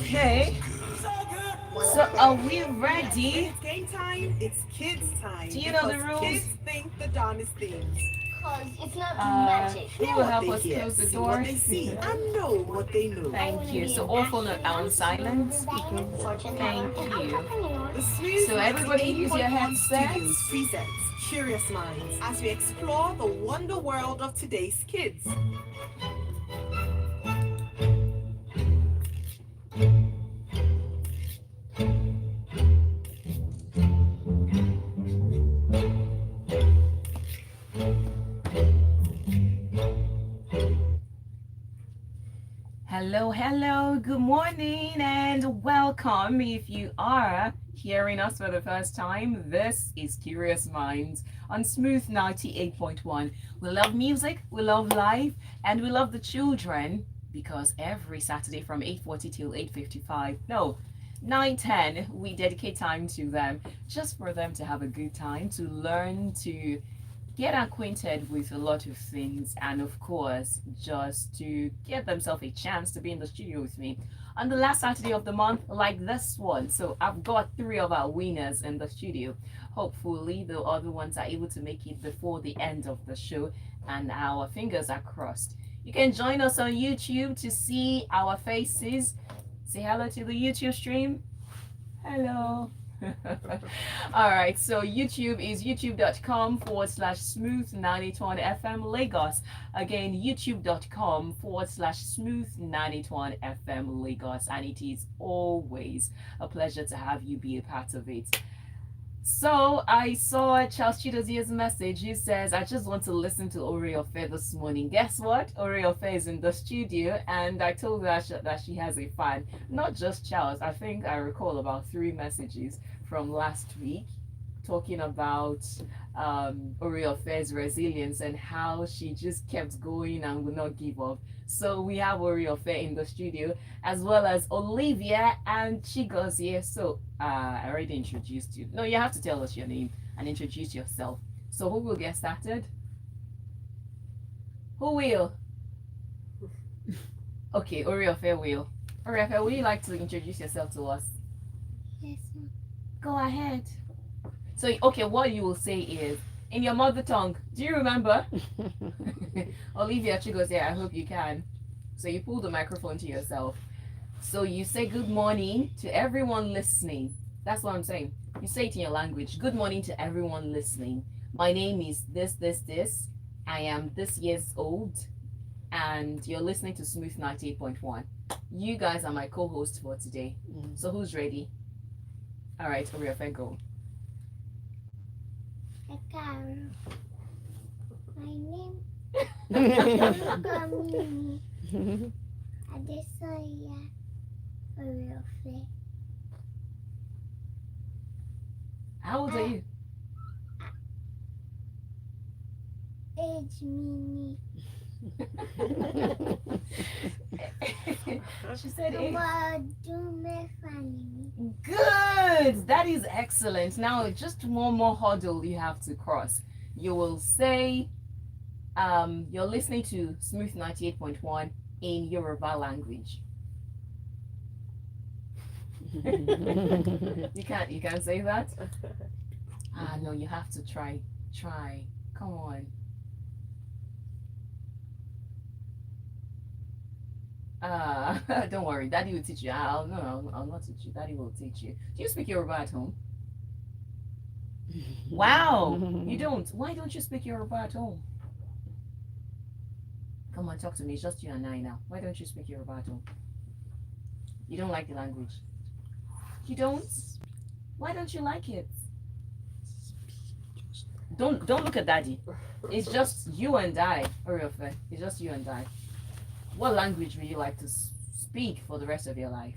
Okay, so are we ready? It's game time. It's kids time Do you know because the rules? kids think the dawn is things. Cause it's not magic. Who Hear will what help they us hear, close the see what door? they see, and know what they know. Thank you. So all phone are on silent. Thank you. The Smooth So everybody use your 98.1 headsets. Studios presents Curious Minds as we explore the wonder world of today's kids. Hello, hello, good morning, and welcome. If you are hearing us for the first time, this is Curious Minds on Smooth 98.1. We love music, we love life, and we love the children because every Saturday from 8:40 till 8:55, no, 9:10, we dedicate time to them just for them to have a good time, to learn, to get acquainted with a lot of things, and of course just to give themselves a chance to be in the studio with me on the last Saturday of the month like this one. So I've got three of our winners in the studio. Hopefully the other ones are able to make it before the end of the show, and our fingers are crossed. You can join us on YouTube to see our faces. Say hello to the YouTube stream. Hello. All right, so YouTube is youtube.com/smooth 91 FM Lagos. Again, youtube.com/smooth 91 FM Lagos. And it is always a pleasure to have you be a part of it. So I saw Charles Chidozier's message. He says, I just want to listen to Oriofe this morning. Guess what? Oriofe is in the studio, and I told her that she has a fan. Not just Charles. I think I recall about 3 messages from last week talking about Oriofe's resilience and how she just kept going and would not give up. So we have Oriofe in the studio, as well as Olivia and Chigozie. So I already introduced you. No, you have to tell us your name and introduce yourself. So who will get started? Who will? Okay, Oriofe will. Oriofe, would you like to introduce yourself to us? Yes, ma'am. Go ahead. So, okay, what you will say is in your mother tongue. Do you remember? Olivia Chigozie, I hope you can. So you pull the microphone to yourself. So you say good morning to everyone listening. That's what I'm saying. You say it in your language. Good morning to everyone listening. My name is this. I am this years old, and you're listening to Smooth 98.1. You guys are my co-hosts for today. So who's ready? All right, Oriofe, go. Carol. My name is Adesoya Oriofe. How old are you? Age mini. She said eight. Family. Good. That is excellent. Now, just one more hurdle you have to cross. You will say, you're listening to Smooth 98.1 in Yoruba language. You can't say that? No, you have to try. Try. Come on. Don't worry, Daddy will teach you. I'll not teach you. Daddy will teach you. Do you speak Yoruba at home? Wow, you don't. Why don't you speak Yoruba at home? Come on, talk to me. It's just you and I now. Why don't you speak Yoruba at home? You don't like the language. You don't? Why don't you like it? Don't look at Daddy. It's just you and I, Oriofe. It's just you and I. What language would you like to speak for the rest of your life?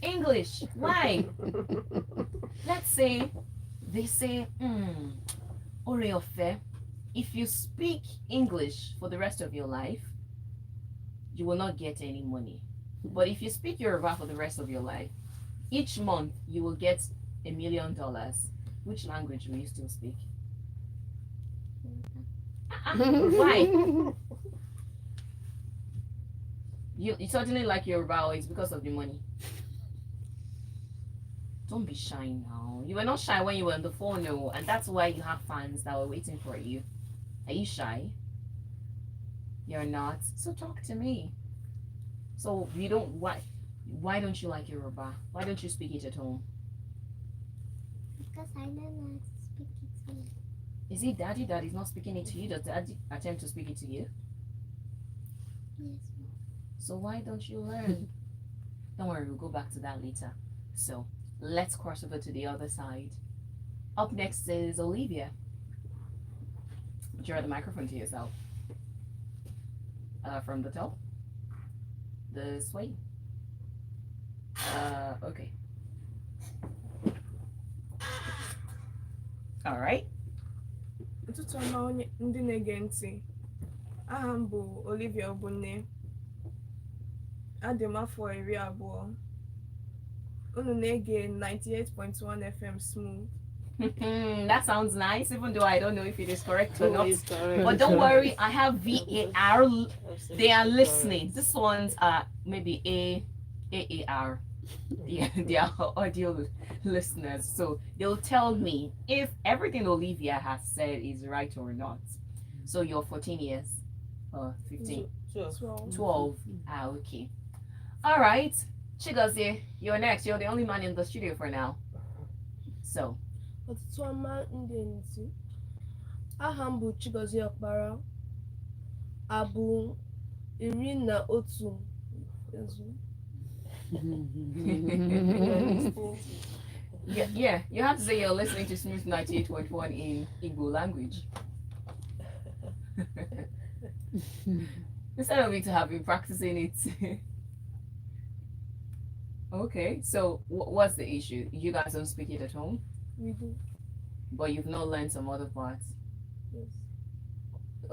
English. Why? Let's say they say, Oriofe, if you speak English for the rest of your life, you will not get any money. But if you speak Yoruba for the rest of your life, each month you will get $1 million. Which language will you still speak? Why? You certainly like Yoruba, or it's because of the money. Don't be shy now. You were not shy when you were on the phone, no, and that's why you have fans that were waiting for you. Are you shy? You're not. So talk to me. So you don't why don't you like Yoruba? Why don't you speak it at home? Because I don't know how to speak it to you. Is it daddy that is not speaking it to you? Does daddy attempt to speak it to you? Yes, ma'am. So why don't you learn? Don't worry, we'll go back to that later. So let's cross over to the other side. Up next is Olivia. Draw the microphone to yourself. From the top. This way. Okay. All right. Ụtụtụ ọma onye ndị na-ege ntị. Aha m bụ Olivia Ogbonne. Adị m afọ 20. Unu na-ege 98.1 FM Smooth. That sounds nice, even though I don't know if it is correct or not. It's correct. But don't worry, I have VAR. They are listening. This ones are maybe AAR. They are audio listeners. So they'll tell me if everything Olivia has said is right or not. So you're 14 years or 15? 12. Ah, okay. All right. Chigozie, you're next. You're the only man in the studio for now. So, Ọtụtụ ọma ndị ntị. Aha m bụ Chigozie Okpara. Abụ 11. yeah, you have to say you're listening to Smooth 98.1 in Igbo language. Instead of me to have been practicing it. Okay, so what's the issue? You guys don't speak it at home, We do. but you've not learned some other parts. Yes.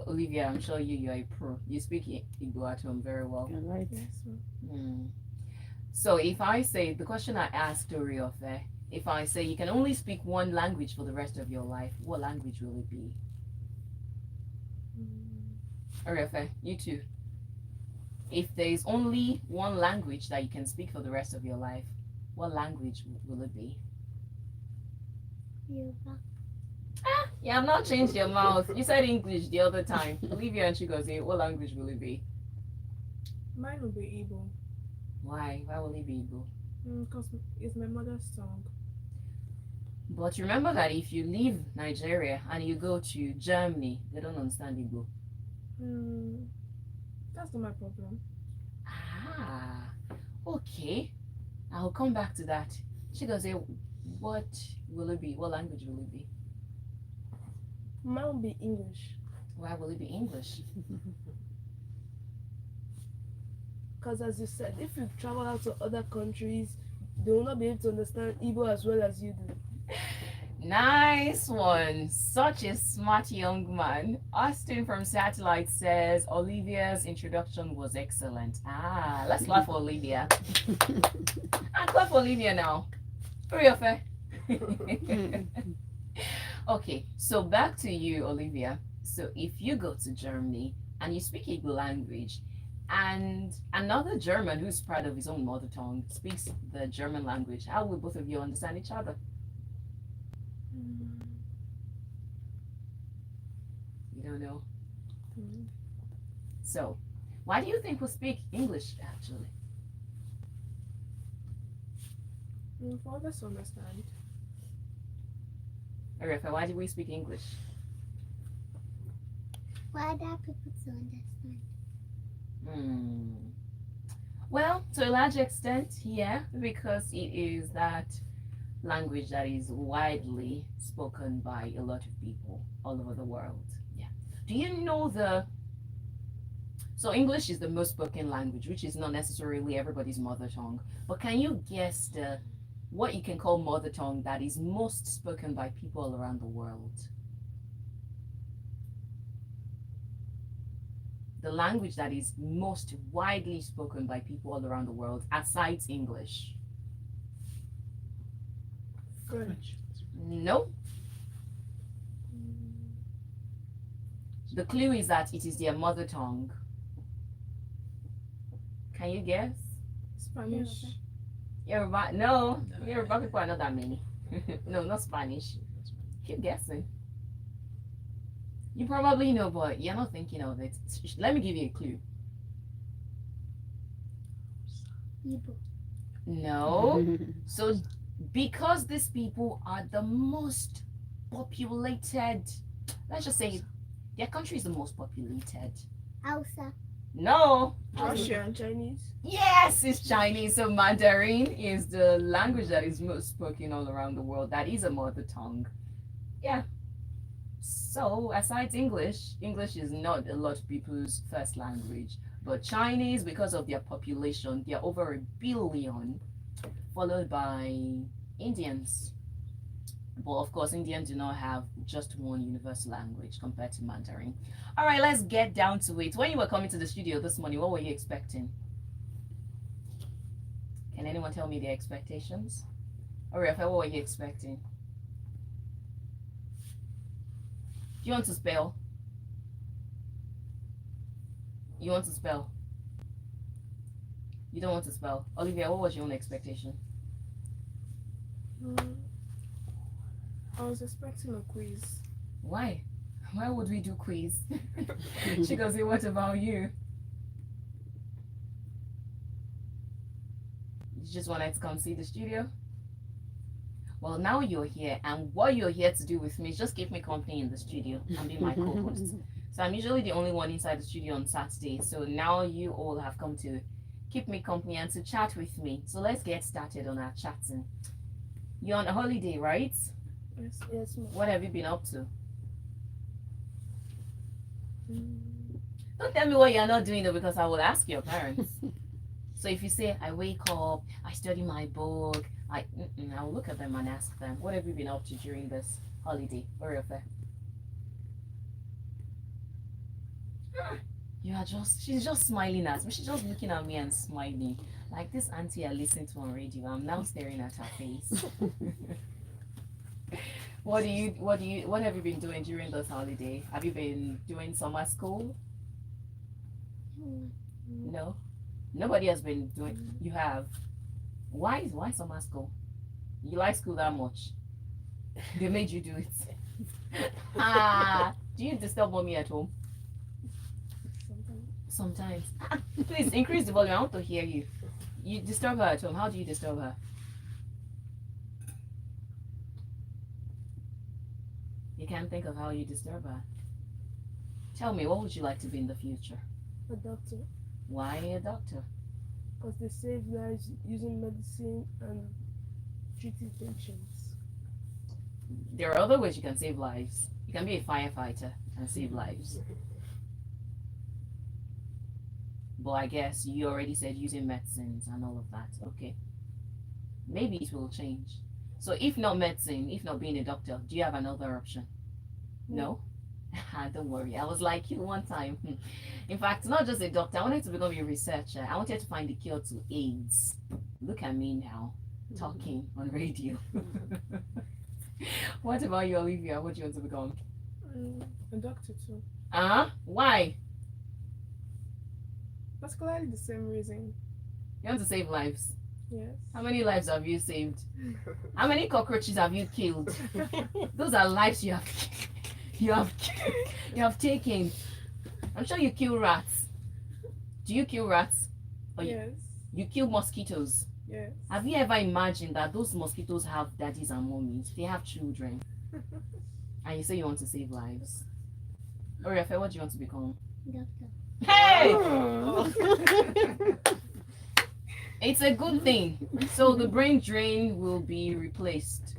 Olivia, I'm sure you're a pro. You speak Igbo at home very well. You're right. Yes, ma'am. Hmm. So if I say, the question I asked Oriofe, if I say you can only speak one language for the rest of your life, what language will it be? Oriofe, you too. If there is only one language that you can speak for the rest of your life, what language will it be? Yoruba. Yeah, I'm not changed your mouth. You said English the other time. Olivia and Chigozie, what language will it be? Mine will be Igbo. Why? Why will it be Igbo? Because it's my mother's tongue. But remember that if you leave Nigeria and you go to Germany, they don't understand Igbo. That's not my problem. Ah, okay. I'll come back to that. Chigozie, what will it be? What language will it be? Mine will be English. Why will it be English? Because as you said, if you travel out to other countries, they will not be able to understand Igbo as well as you do. Nice one. Such a smart young man. Austin from Satellite says Olivia's introduction was excellent. Ah, let's clap for Olivia. Clap for Olivia now. Hurry up, eh? Okay, so back to you, Olivia. So if you go to Germany and you speak Igbo language, and another German who's proud of his own mother tongue speaks the German language, how will both of you understand each other? You don't know? So, why do you think we speak English actually? For others to understand. Arifa, why do we speak English? For other people to understand. Well, to a large extent, yeah, because it is that language that is widely spoken by a lot of people all over the world. Yeah. Do you know so English is the most spoken language, which is not necessarily everybody's mother tongue. But can you guess what you can call mother tongue that is most spoken by people all around the world? The language that is most widely spoken by people all around the world, aside English. French. No. The clue is that it is their mother tongue. Can you guess? Spanish. Yoruba? No, Yoruba people are not that many. No, not Spanish. Keep guessing. You probably know, but you're not thinking of it. Let me give you a clue. Igbo. No. So, because these people are the most populated, let's just say their country is the most populated. Hausa. No. Russian. Chinese. Yes, it's Chinese. So Mandarin is the language that is most spoken all around the world. That is a mother tongue. Yeah. So aside English, English is not a lot of people's first language. But Chinese, because of their population, they're over 1 billion, followed by Indians. But of course, Indians do not have just one universal language compared to Mandarin. All right, let's get down to it. When you were coming to the studio this morning, what were you expecting? Can anyone tell me their expectations? Or Rafael, what were you expecting? Do you want to spell? You want to spell? You don't want to spell. Olivia, what was your own expectation? I was expecting a quiz. Why? Why would we do quiz? She goes, hey, what about you? You just wanted to come see the studio? Well, now you're here, and what you're here to do with me is just keep me company in the studio and be my co-host. So I'm usually the only one inside the studio on Saturday. So now you all have come to keep me company and to chat with me. So let's get started on our chatting. You're on a holiday, right? Yes. Yes, ma'am. What have you been up to? Don't tell me what you're not doing though, because I will ask your parents. So if you say, I wake up, I study my book, I will look at them and ask them, what have you been up to during this holiday? Very fair. She's just smiling at me. She's just looking at me and smiling. Like this auntie I listened to on radio. I'm now staring at her face. What have you been doing during this holiday? Have you been doing summer school? No. Nobody has been doing. You have. Why summer school? You like school that much? They made you do it. Do you disturb mommy at home? Sometimes. Please increase the volume. I want to hear you. You disturb her at home. How do you disturb her? You can't think of how you disturb her. Tell me, what would you like to be in the future? A doctor. Why a doctor? Because they save lives using medicine and treating patients. There are other ways you can save lives. You can be a firefighter and save lives. But I guess you already said using medicines and all of that. Okay. Maybe it will change. So if not medicine, if not being a doctor, do you have another option? No? Don't worry. I was like you one time. In fact, not just a doctor. I wanted to become a researcher. I wanted to find the cure to AIDS. Look at me now, talking on radio. What about you, Olivia? What do you want to become? A doctor too. Why? Particularly the same reason. You want to save lives. Yes. How many lives have you saved? How many cockroaches have you killed? Those are lives you have taken. I'm sure you kill rats. Do you kill rats? Or Yes. You kill mosquitoes. Yes. Have you ever imagined that those mosquitoes have daddies and mommies? They have children. And you say you want to save lives. Oriafe, what do you want to become? Doctor. Hey! It's a good thing. So the brain drain will be replaced.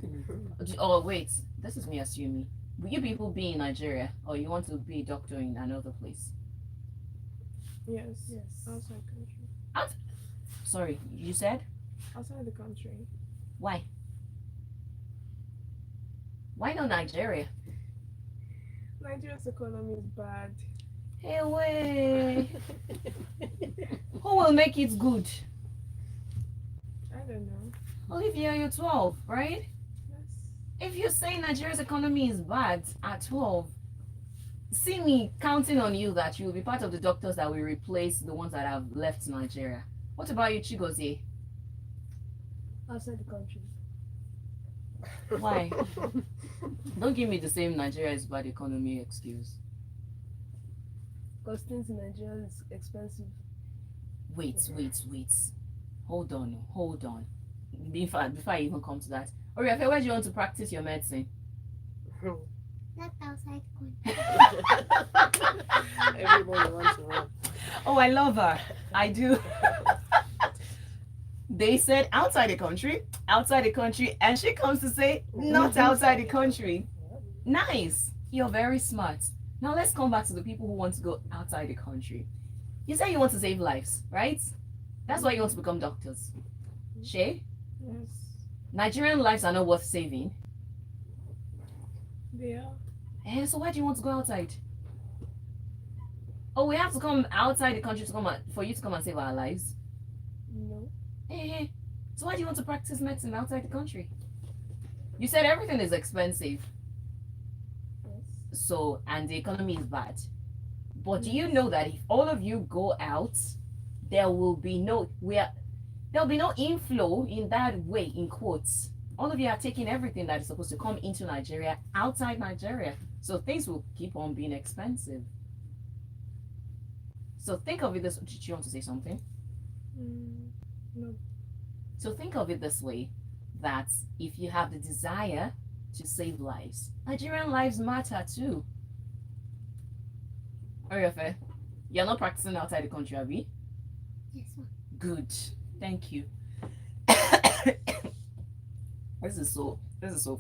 Oh wait, this is me assuming. Will you people be in Nigeria or you want to be a doctor in another place? Yes. Yes. Outside country. Sorry, you said? Outside the country. Why? Why not Nigeria? Nigeria's economy is bad. Hey, way. Who will make it good? I don't know. Olivia, you're 12, right? Yes. If you're saying Nigeria's economy is bad at 12, see me counting on you that you'll be part of the doctors that will replace the ones that have left Nigeria. What about you, Chigozie? Outside the country. Why? Don't give me the same Nigeria is bad economy excuse. Because things in Nigeria is expensive. Wait. Hold on. Before I even come to that. Oriafe, where do you want to practice your medicine? Not outside country. Everybody wants to run. Oh, I love her. I do. They said outside the country, and she comes to say not outside the country. Nice. You're very smart. Now let's come back to the people who want to go outside the country. You say you want to save lives, right? That's why you want to become doctors. Shay, Yes. Nigerian lives are not worth saving. They are. So why do you want to go outside? Oh, we have to come outside the country to for you to come and save our lives. No. Hey. So why do you want to practice medicine outside the country? You said everything is expensive. Yes. So, and the economy is bad. But do you know that if all of you go out, there'll be no inflow in that way, in quotes. All of you are taking everything that is supposed to come into Nigeria outside Nigeria. So things will keep on being expensive. So think of it this. Did you want to say something? No. So think of it this way, that if you have the desire to save lives, Nigerian lives matter too. Oriofe, you're not practicing outside the country, are we? Yes, ma'am. Good. Thank you. This is so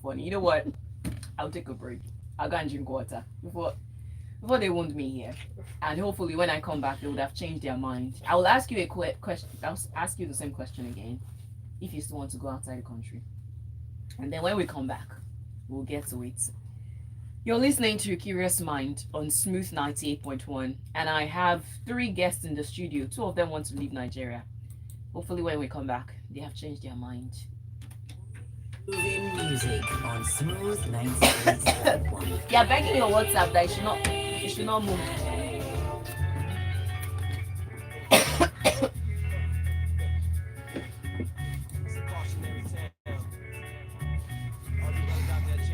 funny. You know what? I'll take a break. I'll go and drink water before they wound me here. And hopefully when I come back they would have changed their mind. I will ask you a question. I'll ask you the same question again if you still want to go outside the country. And then when we come back, we'll get to it. You're listening to Curious Mind on Smooth 98.1, and I have 3 guests in the studio. 2 of them want to leave Nigeria. Hopefully when we come back, they have changed their mind. Moving music on Smooth 98.1. You're begging your WhatsApp that you should not move.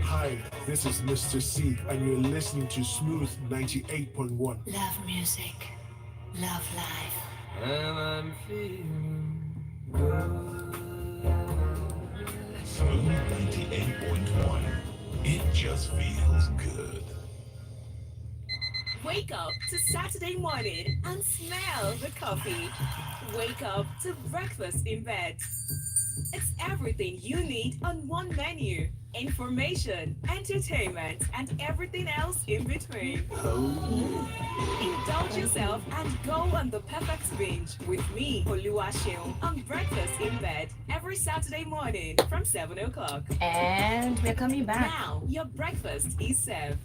Hi, this is Mr. C, and you're listening to Smooth 98.1. Love music. Love life. And I'm feeling Smooth 98.1. It just feels good. Wake up to Saturday morning and smell the coffee. Wake up to breakfast in bed. It's everything you need on one menu. Information, entertainment, and everything else in between. Indulge yourself and go on the perfect binge with me, Oluwaseun, on Breakfast in Bed every Saturday morning from 7 o'clock. And we're coming back. Now, your breakfast is served.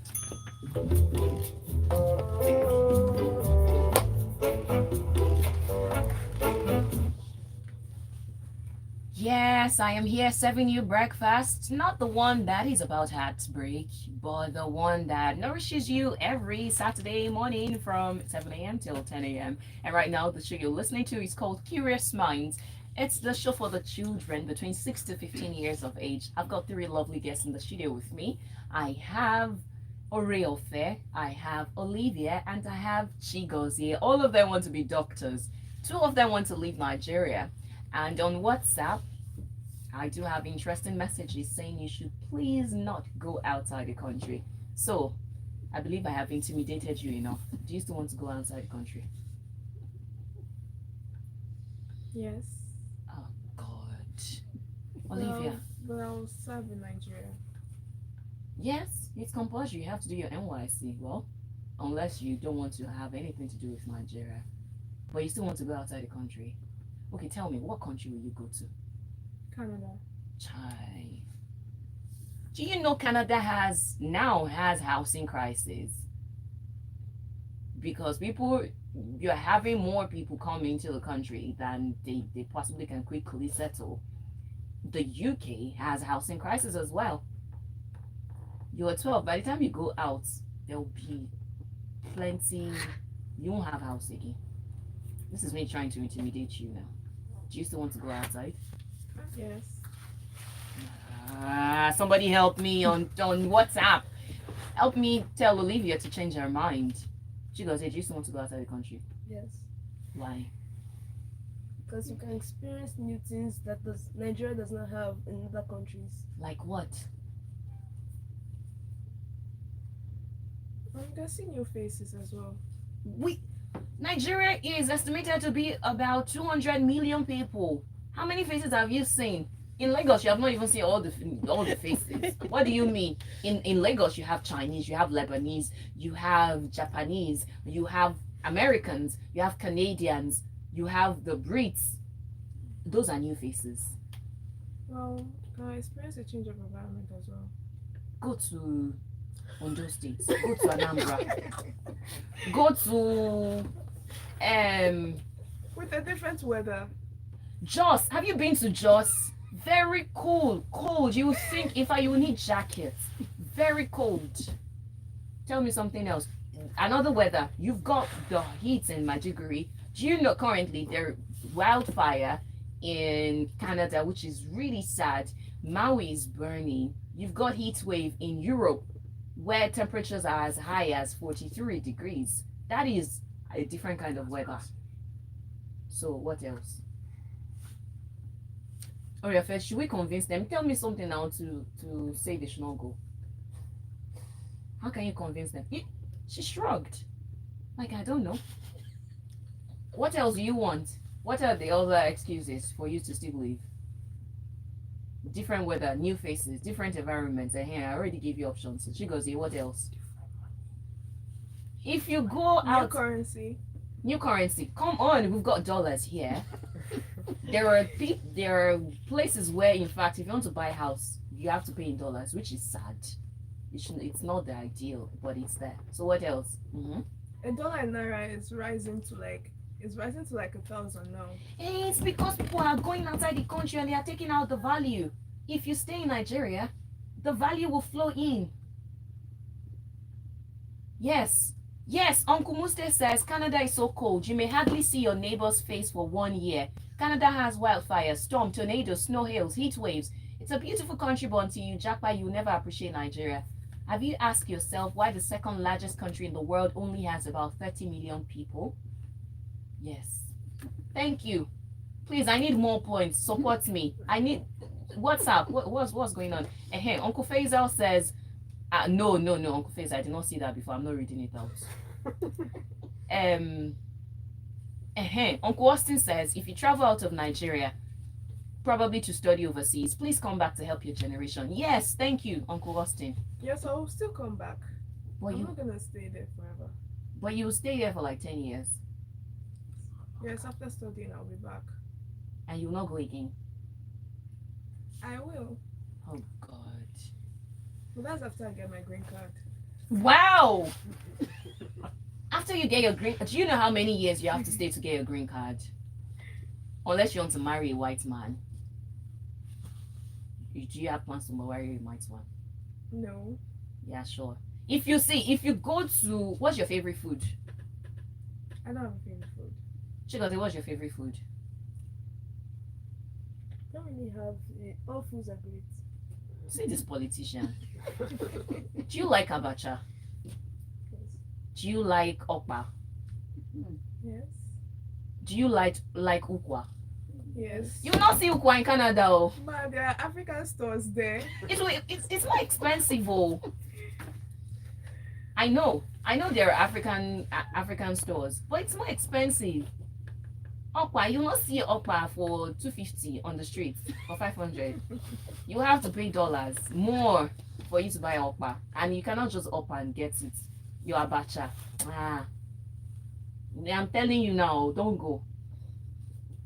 Yes, I am here serving you breakfast. Not the one that is about heartbreak, but the one that nourishes you every Saturday morning from 7 a.m. till 10 a.m. And right now, the show you're listening to is called Curious Minds. It's the show for the children between 6 to 15 years of age. I've got 3 lovely guests in the studio with me. I have Oriofe, I have Olivia, and I have Chigozie. All of them want to be doctors. 2 of them want to leave Nigeria. And on WhatsApp, I do have interesting messages saying you should please not go outside the country. So, I believe I have intimidated you enough. Do you still want to go outside the country? Yes. Oh, God. Olivia. But I will serve in Nigeria. Yes, it's compulsory. You have to do your NYC. Well, unless you don't want to have anything to do with Nigeria. But you still want to go outside the country. Okay, tell me, what country will you go to? Canada. Chai. Do you know Canada has housing crisis? Because you're having more people come into the country than they possibly can quickly settle. The UK has housing crisis as well. You're 12. By the time you go out, there'll be plenty. You won't have house again. This is me trying to intimidate you now. Do you still want to go outside? Yes. Somebody help me on WhatsApp. Help me tell Olivia to change her mind. She goes, hey, do you still want to go outside the country? Yes. Why? Because you can experience new things that Nigeria does not have in other countries. Like what? I'm guessing new faces as well. Nigeria is estimated to be about 200 million people. How many faces have you seen? In Lagos, you have not even seen all the faces. What do you mean? In Lagos, you have Chinese, you have Lebanese, you have Japanese, you have Americans, you have Canadians, you have the Brits. Those are new faces. Well, I experienced a change of environment as well. Go to Ondo State. Go to Anambra. Go to With a different weather. Jos. Have you been to Jos? Very cold. Cold. You would think if you need jackets. Very cold. Tell me something else. Another weather. You've got the heat in Maiduguri. Do you know currently there wildfire in Canada, which is really sad. Maui is burning. You've got heat wave in Europe where temperatures are as high as 43 degrees. That is a different kind of weather. So what else? Oriafe, should we convince them? Tell me something now to say they should not go. How can you convince them? She shrugged. Like, I don't know. What else do you want? What are the other excuses for you to still leave? Different weather, new faces, different environments. I already gave you options. She goes, hey, what else? If you go out, new currency. Come on, we've got dollars here. There are places where, in fact, if you want to buy a house, you have to pay in dollars, which is sad. It's not the ideal, but it's there. So what else? A dollar in naira is rising to like 1,000 now. It's because people are going outside the country and they are taking out the value. If you stay in Nigeria, the value will flow in. Yes, Uncle Muste says Canada is so cold you may hardly see your neighbor's face for 1 year. Canada has wildfires, storm, tornadoes, snow hails, heat waves. It's a beautiful country, but until you jackpot, you'll never appreciate Nigeria. Have you asked yourself why the second largest country in the world only has about 30 million people? Yes. Thank you. Please, I need more points. Support me. I need WhatsApp. What's going on? Uncle Faisal says, no, Uncle Faisal, I did not see that before. I'm not reading it out. Uncle Austin says, if you travel out of Nigeria, probably to study overseas, please come back to help your generation. Yes, thank you, Uncle Austin. Yes, I will still come back. But I'm not gonna stay there forever. But you will stay there for like 10 years. Yes, after studying, I'll be back. And you will not go again. I will. Oh God. But that's after I get my green card. Wow. After you get your green, do you know how many years you have to stay to get your green card? Unless you want to marry a white man. Do you have plans to marry a white man? No. Yeah, sure. If you go to, what's your favorite food? I don't have a favorite food. Chigote, what's your favorite food? Don't really have all foods are great. See this politician. Do you like abacha? Yes. Do you like okpa? Yes. Do you like ukwa? Yes. You will not see ukwa in Canada, oh. But there are African stores there. It's more expensive, oh. I know there are African stores, but it's more expensive. Okpa, you will not see okpa for 250 on the street or 500. You have to pay dollars more for you to buy okpa, and you cannot just up and get it. Your abacha. I'm telling you now, don't go.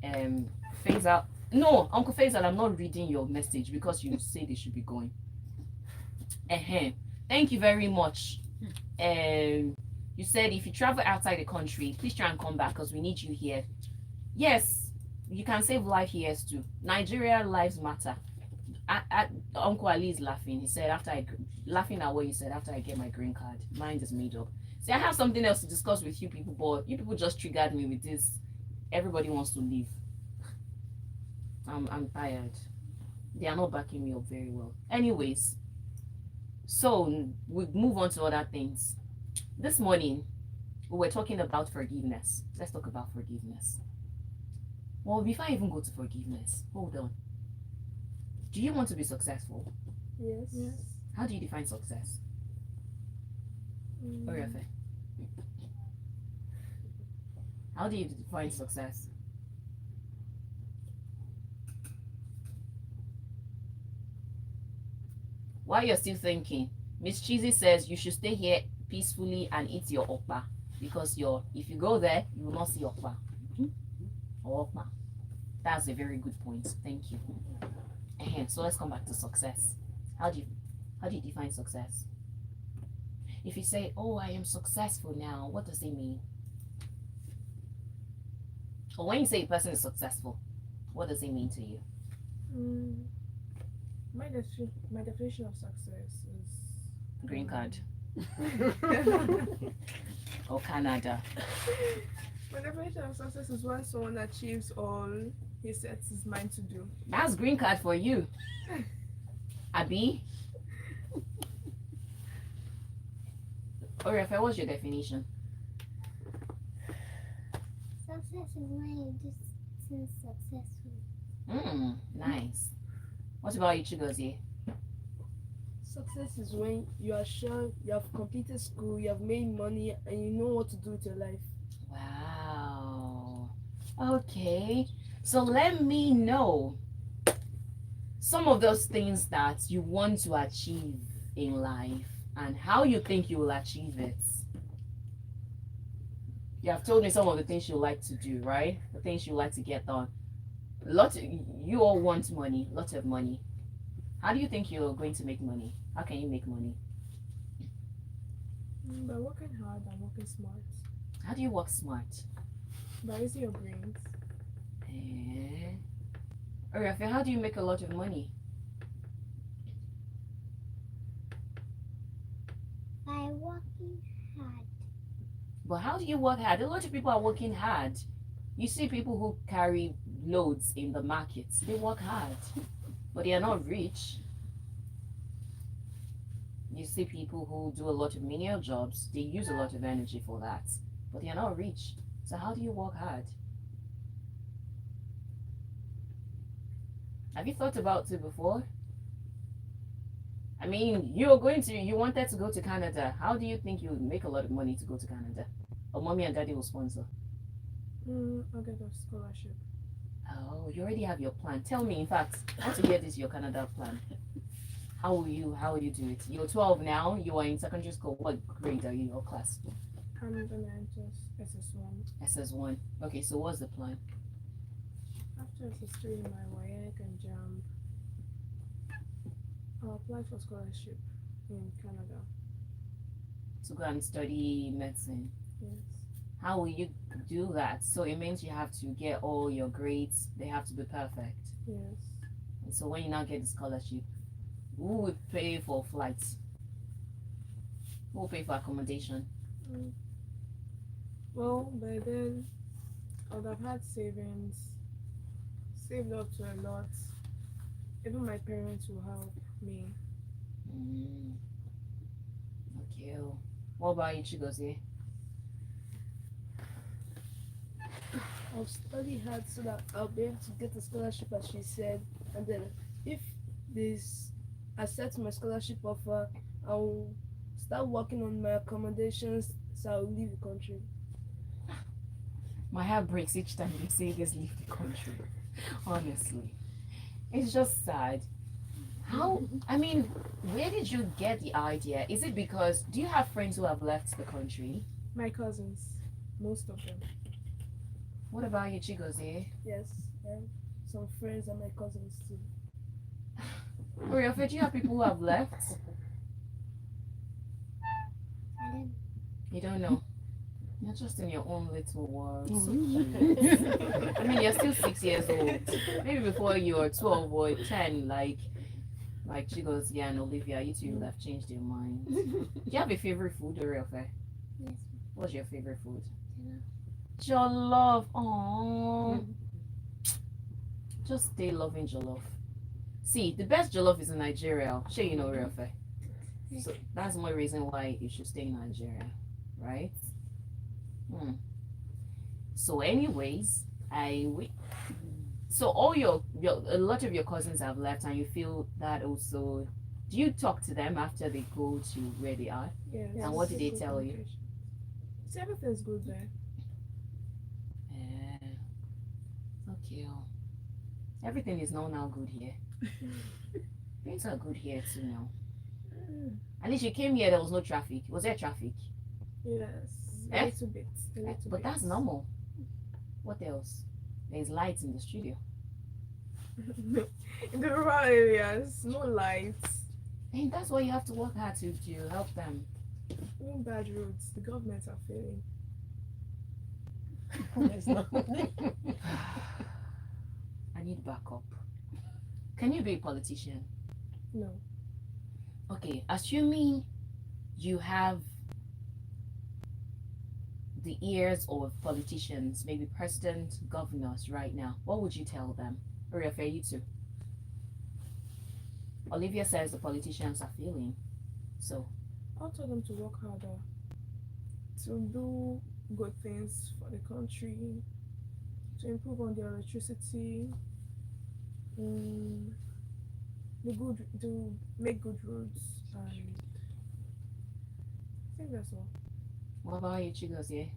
Faisal. No, Uncle Faisal, I'm not reading your message because you say they should be going. Thank you very much. You said if you travel outside the country, please try and come back because we need you here. Yes, you can save life here too. Nigeria lives matter. Uncle Ali is laughing. He said laughing at what you said after I get my green card. Mind is made up. See, I have something else to discuss with you people, but you people just triggered me with this. Everybody wants to leave. I'm tired. They are not backing me up very well. Anyways, so we move on to other things. This morning, we were talking about forgiveness. Let's talk about forgiveness. Well, before I even go to forgiveness, hold on. Do you want to be successful? Yes. How do you define success? Oriafe. How do you define success? While you're still thinking, Miss Cheesy says you should stay here peacefully and eat your okpa because if you go there, you will not see okpa. Or okpa. That's a very good point. Thank you. So let's come back to success. How do you define success? If you say, "Oh, I am successful now," what does it mean? Or when you say a person is successful, what does it mean to you? My definition of success is Green card or Canada. my definition of success is when someone achieves all he sets his mind to do. That's green card for you. Abi? Oriafe, what's your definition? Success is when you do things successfully. Nice. What about you, Chigozie? Success is when you are sure you have completed school, you have made money, and you know what to do with your life. Wow. Okay. So let me know some of those things that you want to achieve in life and how you think you will achieve it. You have told me some of the things you like to do, right? The things you like to get done. You all want money, lots of money. How do you think you're going to make money? How can you make money? By working hard and working smart. How do you work smart? By using your brains. Oriafe, how do you make a lot of money? By working hard. But how do you work hard? A lot of people are working hard. You see people who carry loads in the markets, they work hard, but they are not rich. You see people who do a lot of menial jobs, they use a lot of energy for that, but they are not rich. So how do you work hard? Have you thought about it before? I mean, you wanted to go to Canada. How do you think you would make a lot of money to go to Canada? Or mommy and daddy will sponsor? I'll get a scholarship. Oh, you already have your plan. Tell me, in fact, I want to hear this, your Canada plan. How will you do it? You're 12 now, you are in secondary school. What grade are you in your class? I'm gonna enter SS1. SS1. Okay, so what's the plan? After SS3, my WAEC and JAM, I'll apply for scholarship in Canada. To go and study medicine. Yes. How will you do that? So it means you have to get all your grades, they have to be perfect. Yes. And so when you now get the scholarship, who would pay for flights? Who will pay for accommodation? Well, by then, I would have had savings, saved up to a lot. Even my parents will help me. Okay. What about you, Chigozie? I'll study hard so that I'll be able to get a scholarship, as she said, and then if this accepts my scholarship offer, I'll start working on my accommodations so I'll leave the country. My heart breaks each time you say this leave the country. Honestly. It's just sad. Where did you get the idea? Is it because, do you have friends who have left the country? My cousins, most of them. What about you, Chigozie? Yes, I have some friends and my cousins too. Oriafe, do you have people who have left? I don't You don't know. You're just in your own little world. So cute. I mean, you're still 6 years old. Maybe before you're 12 or 10, like Chigozie and Olivia, you two would have changed your minds. Do you have a favorite food, Oriafe? Yes. What's your favorite food? Jollof. Jollof. Aww. Just stay loving jollof. See, the best jollof is in Nigeria. Sure, you know, real fair. So that's my reason why you should stay in Nigeria, right? Hmm. So, anyways, so all your a lot of your cousins have left, and you feel that also. Do you talk to them after they go to where they are? Yes. And what did they Good tell you? communication. See, everything's good there. Okay. Everything is now good here. Things are good here too now. At least you came here, there was no traffic. Was there traffic? Yes. Eh? A little bit. A little But bit. that's normal. What else? There's lights in the studio. In the rural areas, no lights, And that's why you have to work hard to help them. even bad roads. The governments are failing. I need backup. Can you be a politician? No. Okay, assuming you have the ears of politicians, maybe president, governors right now, what would you tell them? Or refer you to? Olivia says the politicians are failing. So, I'll tell them to work harder, to do good things for the country, to improve on their electricity, to make good roads, and I think that's all. what about you, Chigozie?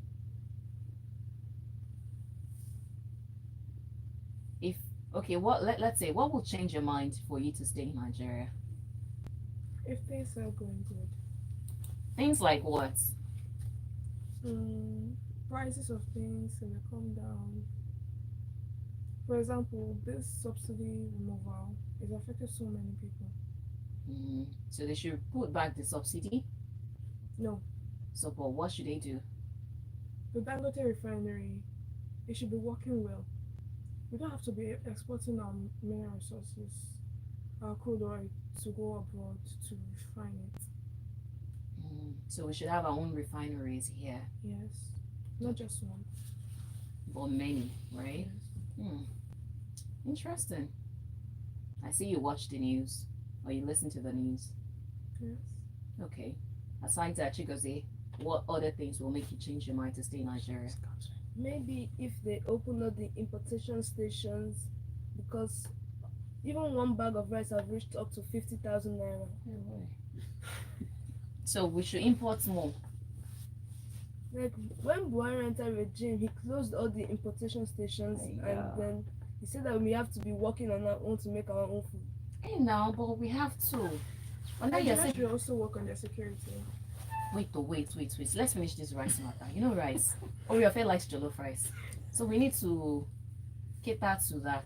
If okay, let's say what will change your mind for you to stay in Nigeria? If things are going good, Things like what? prices of things gonna come down. For example, this subsidy removal is affecting so many people. So they should put back the subsidy. No, So, but what should they do? the Dangote refinery, it should be working well. We don't have to be exporting our mineral resources, our crude oil, to go abroad to refine it. So we should have our own refineries here, Yes, not just one. but many, right? Yes. Interesting. I see you watch the news or you listen to the news. Yes. Okay. Aside that, Chigozie, what other things will make you change your mind to stay in Nigeria? Maybe if they open up the importation stations, because even one bag of rice have reached up to 50,000 naira. So we should import more. Like when Buhari entered regime, he closed all the importation stations, and then he said that we have to be working on our own to make our own food. Hey now, but we have to. But now you're Nigerians saying, should also work on their security. wait. Let's finish this rice matter. You know rice. Oriofe likes jollof rice. So we need to cater to that.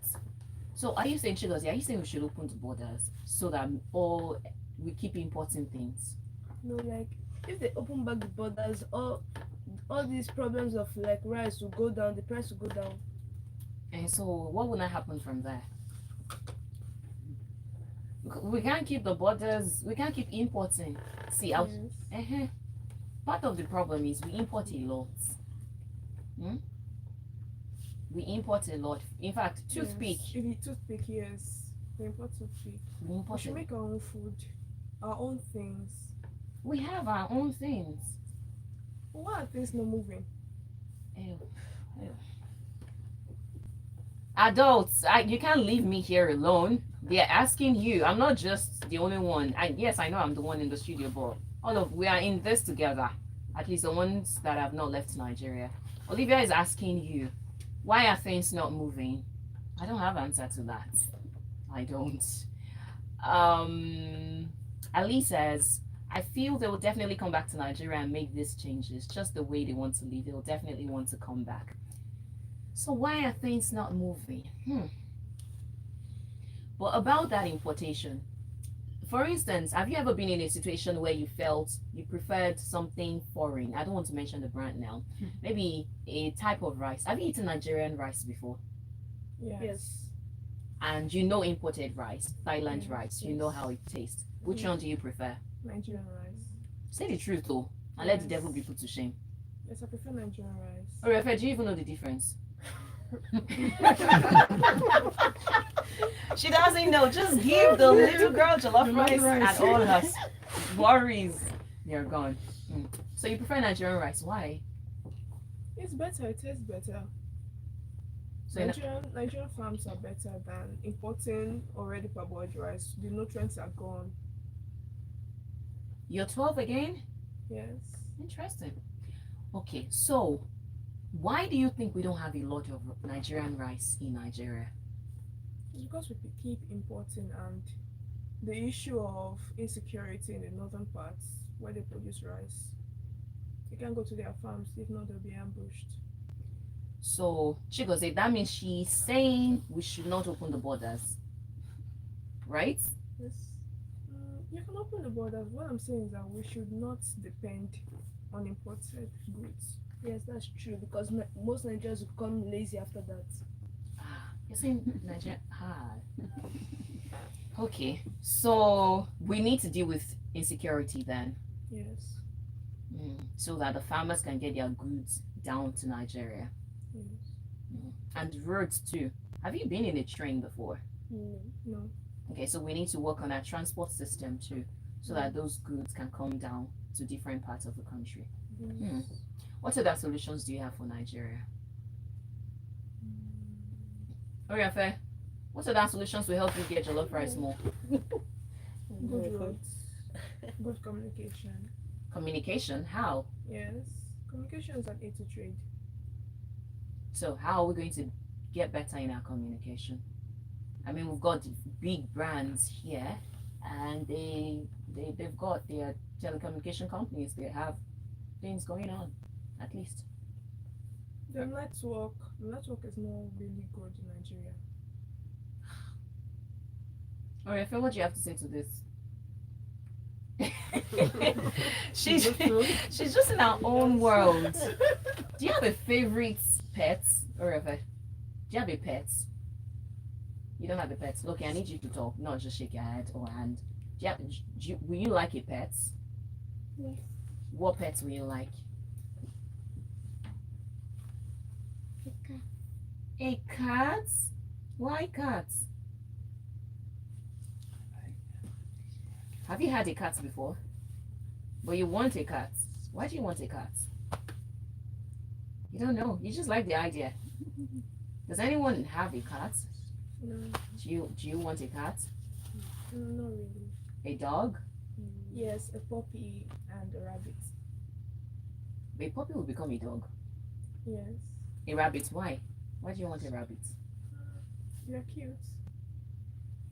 So are you saying, Chigozie, are you saying we should open the borders so that all we keep importing things? No, like if they open back the borders, all these problems of like rice will go down, the price will go down. And so what will not happen from there? We can't keep the borders, we can't keep importing. See, Yes. part of the problem is we import a lot. We import a lot. In fact, toothpick. Yes. If you toothpick, yes. We import toothpick. We We import should a- make our own food, our own things. We have our own things. Why are things not moving? Ew. Adults, you can't leave me here alone. They're asking you. I'm not just the only one. Yes, I know I'm the one in the studio, but we are in this together. At least the ones that have not left Nigeria. Olivia is asking you, why are things not moving? I don't have answer to that. I don't. Ali says, I feel they will definitely come back to Nigeria and make these changes. Just the way they want to leave, they will definitely want to come back. So why are things not moving? But about that importation, for instance, have you ever been in a situation where you felt you preferred something foreign? I don't want to mention the brand now. Maybe a type of rice. Have you eaten Nigerian rice before? Yes. And you know imported rice, Thailand Yes, rice. You know yes. how it tastes. Which one do you prefer? Nigerian rice. Say the truth though, and let the Yes. devil be put to shame. Yes, I prefer Nigerian rice. Or do you even know the difference? She doesn't know. Just give the little girl jollof Jollof rice, rice. and all her worries, they're gone. So you prefer Nigerian rice? Why? It's better. It tastes better. So you know, Nigerian farms are better than importing already parboiled rice. The nutrients are gone. you're 12 again? Yes. Interesting. Okay, so why do you think we don't have a lot of Nigerian rice in Nigeria? It's because we keep importing, and the issue of insecurity in the northern parts where they produce rice. They can't go to their farms, if not they'll be ambushed. So Chigozie, that means she's saying we should not open the borders, right? Yes. You can open the borders. What I'm saying is that we should not depend on imported goods. Yes, that's true because most Nigerians will become lazy after that. You're saying Nigeria. Okay, so we need to deal with insecurity then, Yes. so that the farmers can get their goods down to Nigeria. Yes. And roads too. Have you been in a train before? No. Okay, so we need to work on our transport system too, so that those goods can come down to different parts of the country. What other solutions do you have for Nigeria? Oriafe, what other solutions will help you get jollof rice more? Good roads. Good communication. Communication? How? Yes. Communication is an aid to trade. So how are we going to get better in our communication? I mean, we've got big brands here, and they've got their telecommunication companies. They have things going on, at least. The network is not really good in Nigeria. Oriafe, what do you have to say to this? she's just in her own world. Do you have a favorite pet, Oriafe? Do you have a pet? You don't have a pet. Okay, I need you to talk, not just shake your head or hand. Will you like a pet? Yes. What pets will you like? Okay. A cat? Why cats? Have you had a cat before? But you want a cat. Why do you want a cat? You don't know. You just like the idea. Does anyone have a cat? No, Do you want a cat? not really. A dog? Yes, a puppy and a rabbit. A puppy will become a dog. Yes. A rabbit, why? Why do you want a rabbit? They're cute.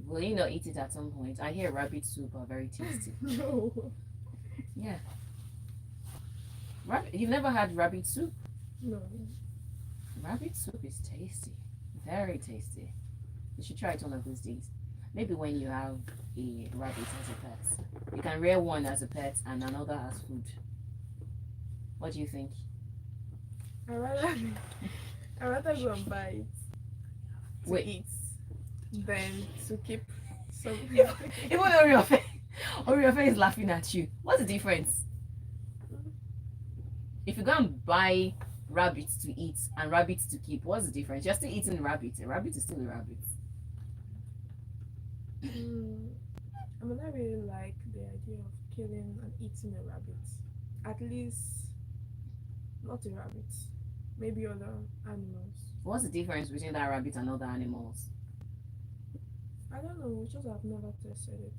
Will you not eat it at some point? I hear rabbit soup are very tasty. No. Yeah. You've never had rabbit soup? No. Rabbit soup is tasty. Very tasty. You should try it one of these days. Maybe when you have a rabbit as a pet. You can rear one as a pet and another as food. What do you think? I rather go and buy it to Wait. eat than to keep some. Even Oriafe is laughing at you. What's the difference? If you go and buy rabbits to eat and rabbits to keep, what's the difference? You're still eating rabbit. A rabbit is still a rabbit. I mean, I really like the idea of killing and eating a rabbit. At least, not a rabbit. Maybe other animals. What's the difference between that rabbit and other animals? I don't know. It's just I've never tested it.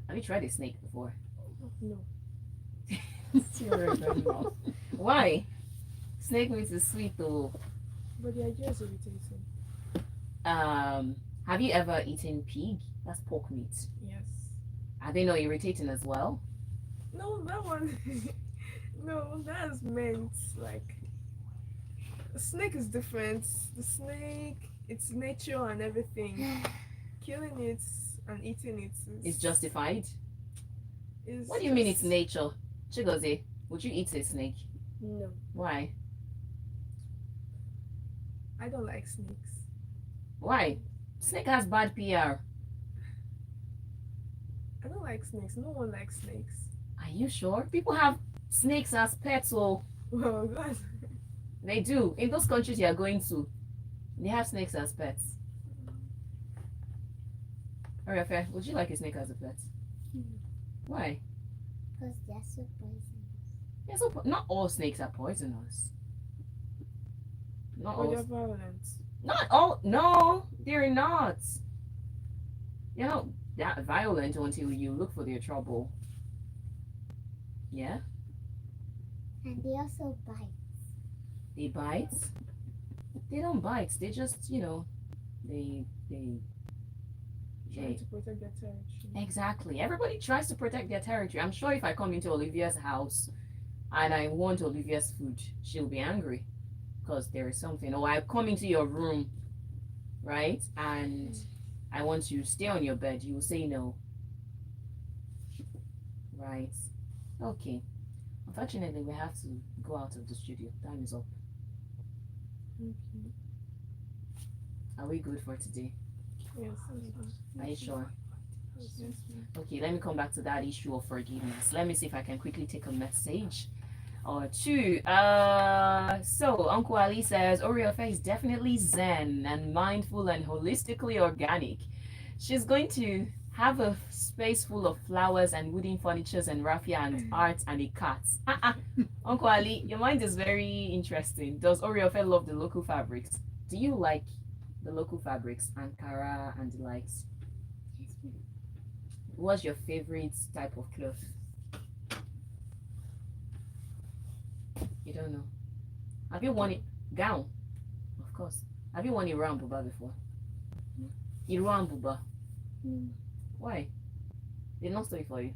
Have you tried a snake before? No. Why? Snake meat is sweet though. But the idea is irritating. Have you ever eaten pig? That's pork meat. Yes. Are they not irritating as well? No, that one. No, that's meant like. A snake is different. The snake, its nature and everything. Killing it and eating it It's justified. is What do you mean it's just- nature? Chigozie, would you eat a snake? No. Why? I don't like snakes. Why? Snake has bad PR. I don't like snakes. No one likes snakes. Are you sure? People have snakes as pets, so Well, that's they do. In those countries you are going to, They have snakes as pets. Alright, fair. Would you like a snake as a pet? Why? Because they're so poisonous. Yeah, so not all snakes are poisonous. Not But all. they're violent. Not all. No, they're not. They're not that violent until you look for their trouble. Yeah, And they also bite. they bite. They don't bite. They just, they Trying to protect their territory. exactly. Everybody tries to protect their territory. I'm sure if I come into Olivia's house and I want Olivia's food, she'll be angry because there is something. Or I come into your room, right? And I want you to stay on your bed. You will say no. Right. Okay. Unfortunately, we have to go out of the studio. Time is up. Okay. Are we good for today? Yes. Are you sure? Yes. Okay, let me come back to that issue of forgiveness. Let me see if I can quickly take a message or two. So Uncle Ali says Oriofe is definitely zen and mindful and holistically organic. She's going to have a space full of flowers and wooden furnitures and raffia and art and a cat. Uncle Ali, your mind is very interesting. Does Oriofe love the local fabrics? Do you like the local fabrics, Ankara and the likes? Yes, ma'am. What's your favorite type of cloth? You don't know. Have you worn it gown? Of course. Have you worn Iran Buba before? Iran Buba. Mm. Why? Did not study for you.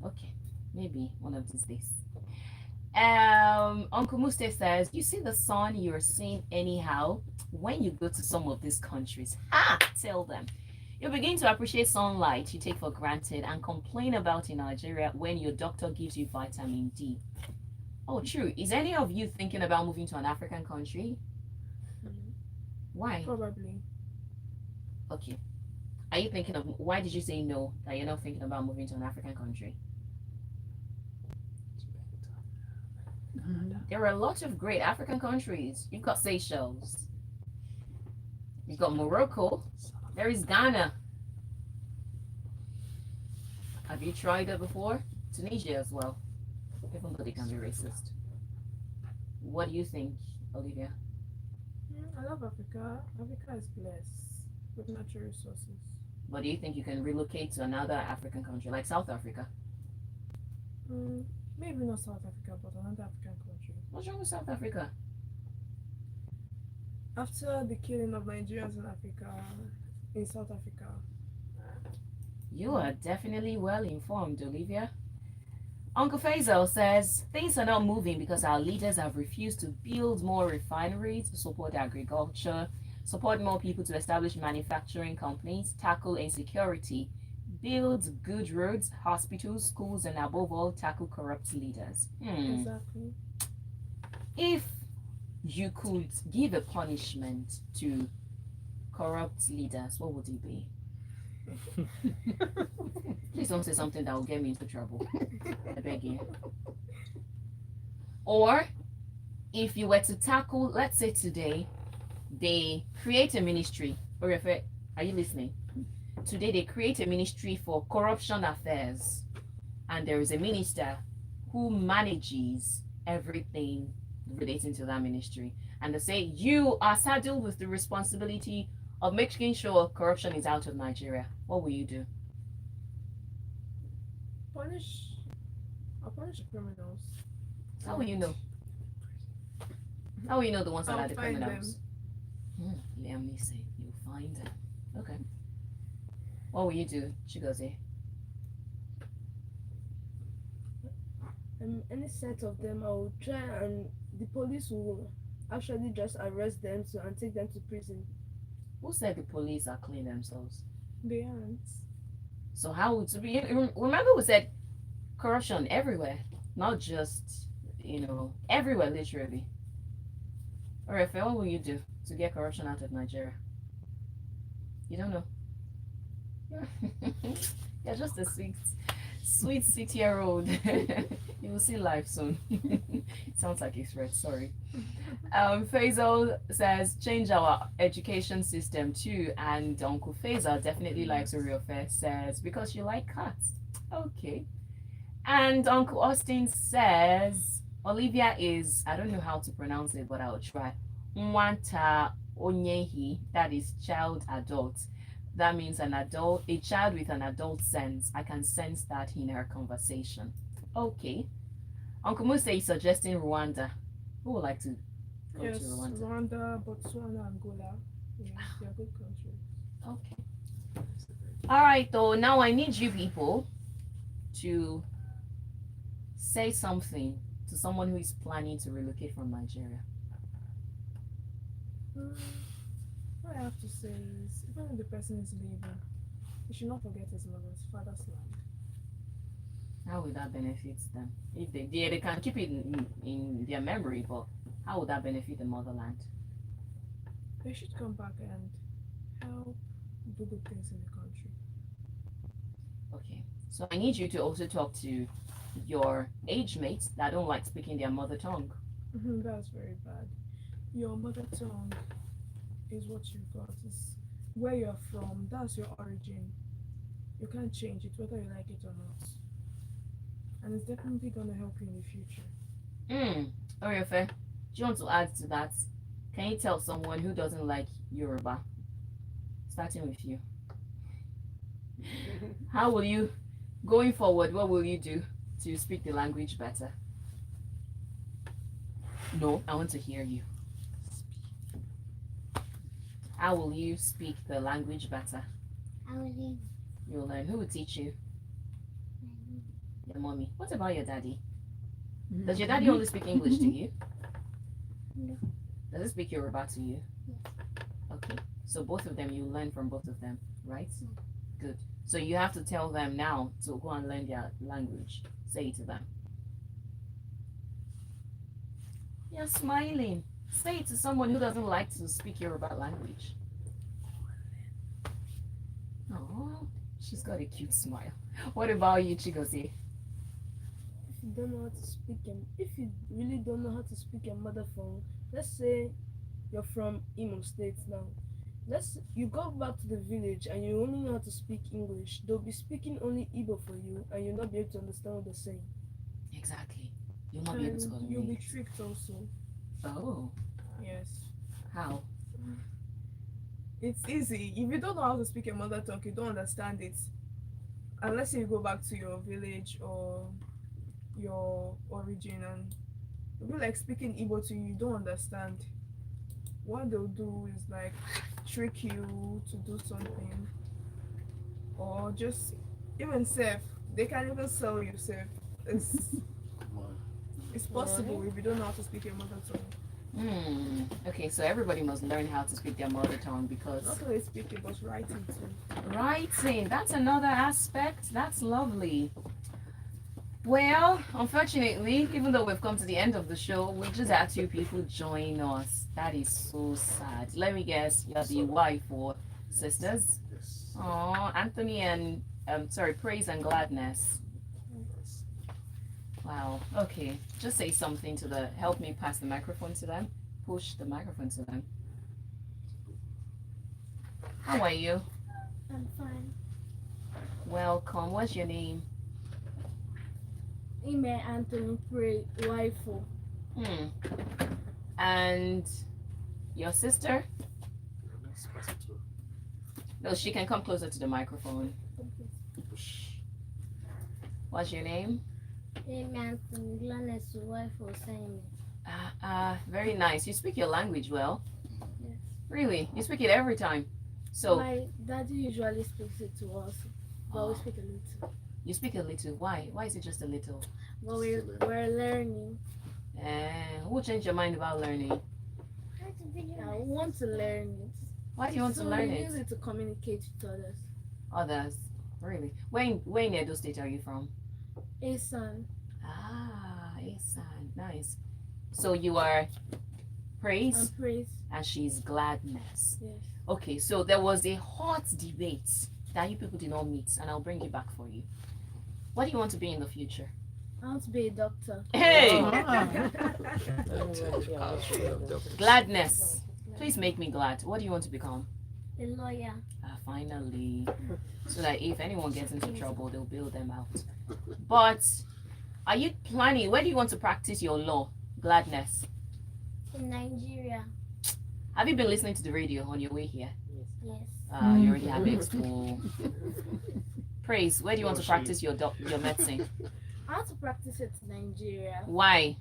Okay, maybe one of these days. Uncle Muste says, you see the sun you're seeing anyhow when you go to some of these countries. Tell them. You begin to appreciate sunlight you take for granted and complain about in Nigeria when your doctor gives you vitamin D. Oh, true. Is any of you thinking about moving to an African country? Why? Probably. Okay. Are you thinking of, why did you say no, that you're not thinking about moving to an African country? There are a lot of great African countries. You've got Seychelles. You've got Morocco. There is Ghana. Have you tried it before? Tunisia as well. Even though they can be racist. What do you think, Olivia? I love Africa. Africa is blessed with natural resources. But do you think you can relocate to another African country like South Africa? Maybe not South Africa, but another African country. What's wrong with South Africa? After the killing of Nigerians in Africa, in South Africa. You are definitely well informed, Olivia. Uncle Faisal says things are not moving because our leaders have refused to build more refineries to support agriculture, support more people to establish manufacturing companies, tackle insecurity, build good roads, hospitals, schools, and above all, tackle corrupt leaders. Exactly. If you could give a punishment to corrupt leaders, what would it be? Please don't say something that will get me into trouble. I beg you. Or if you were to tackle, let's say today, they create a ministry. Oriofe, are you listening? Today they create a ministry for corruption affairs, and there is a minister who manages everything relating to that ministry. And they say you are saddled with the responsibility of making sure corruption is out of Nigeria. What will you do? I'll punish the criminals. How will you know? How will you know the ones that I'll are the find criminals? Let me see. You'll find them. Okay. What will you do, Chigozie? Any set of them, I will try, and the police will actually just arrest them and take them to prison. Who said the police are clean themselves? They aren't. So how would be? Remember, we said corruption everywhere, not just everywhere, literally. All right, what will you do to get corruption out of Nigeria? You don't know. You're just a sweet. Sweet 6-year-old. You will see life soon. Sounds like a threat, sorry. Faisal says change our education system too. And Uncle Faisal definitely likes Oriofe, says because you like cats. Okay. And Uncle Austin says Olivia is, I don't know how to pronounce it, but I'll try. Nwata Onyehi, that is child adult. That means an adult, a child with an adult sense. I can sense that in her conversation. Okay. Uncle Musa is suggesting Rwanda. Who would like to go Yes, to Rwanda? Rwanda, Botswana, Angola. Yeah, they are good countries. Okay. All right, though. Now I need you people to say something to someone who is planning to relocate from Nigeria. What I have to say is, even if the person is leaving, he should not forget his mother's father's land. How would that benefit them? If they can keep it in their memory, but how would that benefit the motherland? They should come back and help do good things in the country. Okay. So I need you to also talk to your age mates that don't like speaking their mother tongue. That's very bad. Your mother tongue is what you got. It's where you're from. That's your origin. You can't change it whether you like it or not. And it's definitely gonna help you in the future. Oriofe, do you want to add to that? Can you tell someone who doesn't like Yoruba? Starting with you. How will you, going forward, what will you do to speak the language better? No, I want to hear you. How will you speak the language better? I will leave. You'll learn. Who will teach you? Your mommy. What about your daddy? Does your daddy only speak English to you? No. Does he speak Yoruba to you? Yes. Okay. So both of them, you learn from both of them, right? Good. So you have to tell them now to go and learn their language. Say it to them. You're smiling. Say it to someone who doesn't like to speak Yoruba language. Oh, she's got a cute smile. What about you, Chigozie? If you don't know how to speak if you really don't know how to speak your mother tongue, let's say you're from Imo State now. You go back to the village and you only know how to speak English. They'll be speaking only Igbo for you and you'll not be able to understand what they're saying. Exactly. You'll not be able to And you'll be communicate. tricked also. Oh, Yes. how? It's easy. If you don't know how to speak your mother tongue, you don't understand it. Unless you go back to your village or your origin and it'll be like speaking Igbo to you, you don't understand. What they'll do is like trick you to do something. Or just even safe. They can even sell you safe. It's possible if you don't know how to speak your mother tongue. Okay, so everybody must learn how to speak their mother tongue because Not only speaking, but writing too. writing, that's another aspect. That's lovely. Well, unfortunately, even though we've come to the end of the show, we just had 2 people join us. That is so sad. Let me guess, you're the wife or sisters? Yes. Oh, Anthony and Praise and Gladness. Wow. Okay. Just say something to help me pass the microphone to them. Push the microphone to them. How are you? I'm fine. Welcome. What's your name? Ime Anthony Pray Wifo. And your sister? Let's pass it to No, she can come closer to the microphone. Push. What's your name? Name Anthony Gladness, wife of Simon. Very nice. You speak your language well. Yes. Really? You speak it every time. So My daddy usually speaks it to us, but we Oh, speak a little. you speak a little. Why? Why is it just a little? But we're learning. Who changed your mind about learning? I want to learn it. Why do you want to So learn we it? use it to communicate with others. Others. Really? Where in Edo State are you from? Asan. Asan. Nice. So you are Praise And praise. and she's Gladness. Yes. Okay, so there was a hot debate that you people did not meet, and I'll bring it back for you. What do you want to be in the future? I want to be a doctor. Hey, Doctor. Gladness. Please make me glad. What do you want to become? A lawyer. Finally, so that if anyone gets into trouble, they'll bail them out. But are you planning? Where do you want to practice your law, Gladness? In Nigeria. Have you been listening to the radio on your way here? Yes. You already have expo. Praise. Where do you want to practice your medicine? I want to practice it in Nigeria Why?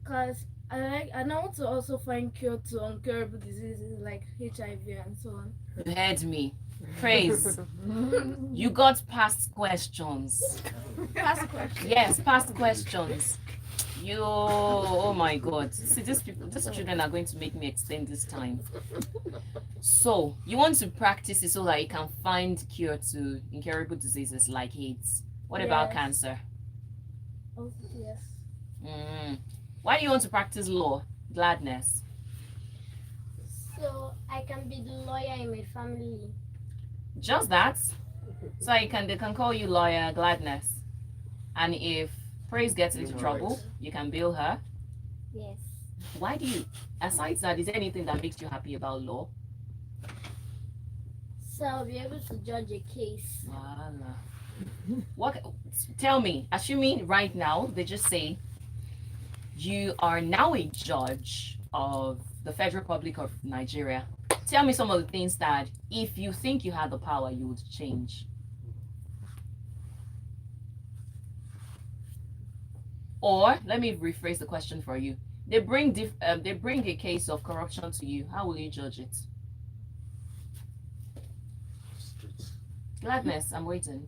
because I want to also find cure to incurable diseases like HIV and so on. You heard me. Praise. You got past questions. Past question. Yes, past questions. You, oh my God. See, these children are going to make me extend this time. So, you want to practice it so that you can find cure to incurable diseases like AIDS. What about Yes. cancer? Oh, yes. Why do you want to practice law, Gladness? So I can be the lawyer in my family. Just that. So they can call you lawyer Gladness. And if Praise gets into trouble, you can bail her. Yes. Why do you, aside that, is there anything that makes you happy about law? So I'll be able to judge a case. Voila. What? Tell me, assuming right now they just say you are now a judge of the Federal Republic of Nigeria. Tell me some of the things that, if you think you had the power, you would change. Or let me rephrase the question for you. They bring a case of corruption to you. How will you judge it? Gladness, I'm waiting.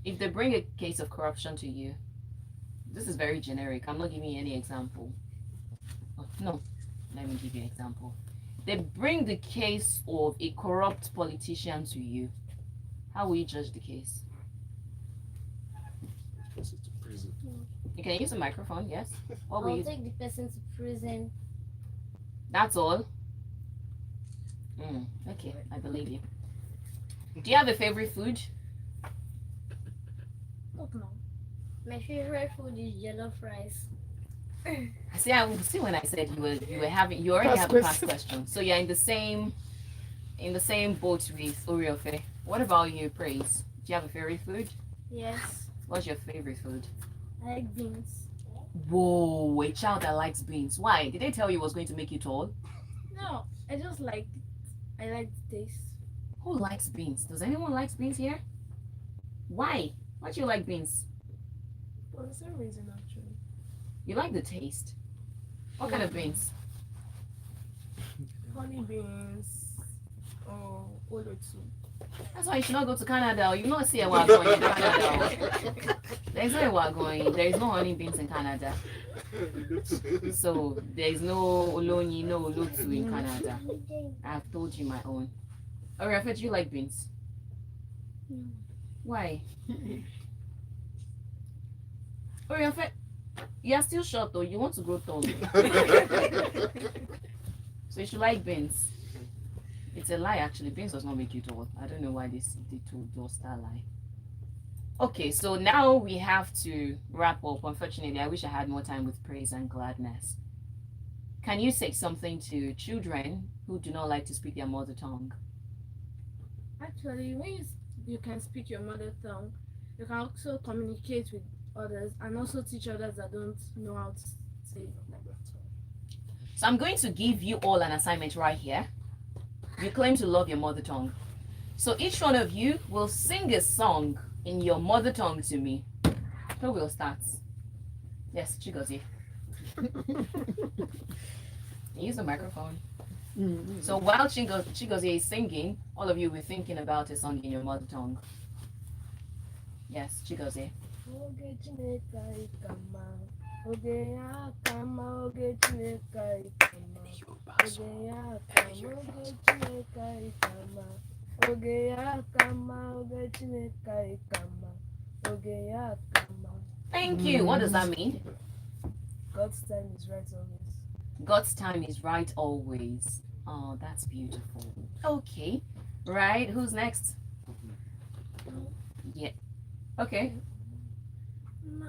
If they bring a case of corruption to you, this is very generic. I'm not giving you any example. Oh, no, let me give you an example. They bring the case of a corrupt politician to you. How will you judge the case? You can use a microphone, yes. What will I'll you? take the person to prison. That's all. Okay, I believe you. Do you have a favorite food? Don't know. My favorite food is jollof rice. I see when I said you already have a past question. So you're in the same boat with Oriofe. What about you, Praise? Do you have a favorite food? Yes. What's your favorite food? I like beans. Whoa, a child that likes beans. Why? Did they tell you it was going to make you tall? No, I just like I like the taste. Who likes beans? Does anyone like beans here? Why? Why do you like beans? For the same reason, actually. You like the taste. What kind of beans? Honey beans or olotu. That's why you should not go to Canada. You not see a wild going in Canada. There's no wild going. There is no honey beans in Canada. So there is no oloni, no olotu in Canada. I've told you my own. Oriofe, do you like beans? Why? Oriofe, you are still short though. You want to grow tall. So you should like beans. It's a lie actually. Beans does not make you tall. I don't know why they told us that lie. Okay, so now we have to wrap up. Unfortunately, I wish I had more time with Praise and Gladness. Can you say something to children who do not like to speak their mother tongue? Actually, when you can speak your mother tongue, you can also communicate with others and also teach others that don't know how to say it. So I'm going to give you all an assignment right here. You claim to love your mother tongue. So each one of you will sing a song in your mother tongue to me. Who will start? Yes, Chigozie. Use the microphone. So while Chigozie is singing, all of you will be thinking about a song in your mother tongue. Yes, Chigozie. Oge Chineke ikama, oge ya akama, oge Chineke ikama, oge ya akama, oge Chineke ikama, oge ya akama, oge Chineke ikama, oge ya akama. Thank you. What does that mean? God's time is right always. God's time is right always. Oh, that's beautiful. Okay. Right. Who's next? Yeah. Okay.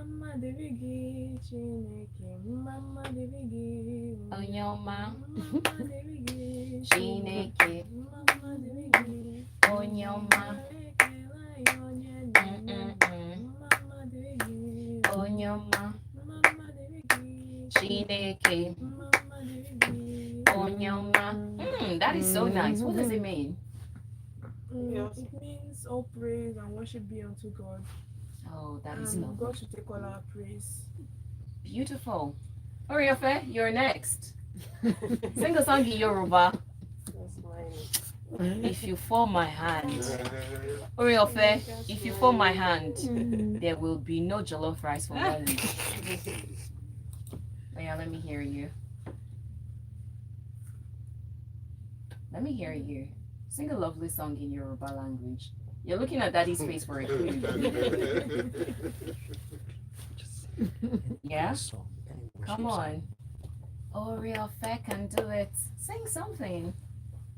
Mama Devigi, Chineke, Mama Devigi, Onyoma, Mama Devigi, Chineke, Mama Devigi, Onyoma, Mama Devigi, Onyoma, Mama Devigi, Chineke, Mama Devigi. Onyoma. That is so nice. What does it mean? It means all praise and worship be unto God. Oh, that is And lovely. God should take all our praise. Beautiful. Oriofe, you're next. Sing a song in Yoruba. If you fall my hand. Oriofe, if you fall my hand, there will be no jollof rice for me. Oh yeah, let me hear you. Let me hear you. Sing a lovely song in Yoruba language. You're looking at Daddy's face for a clue. Yeah? Come on. Oriofe can do it. Sing something.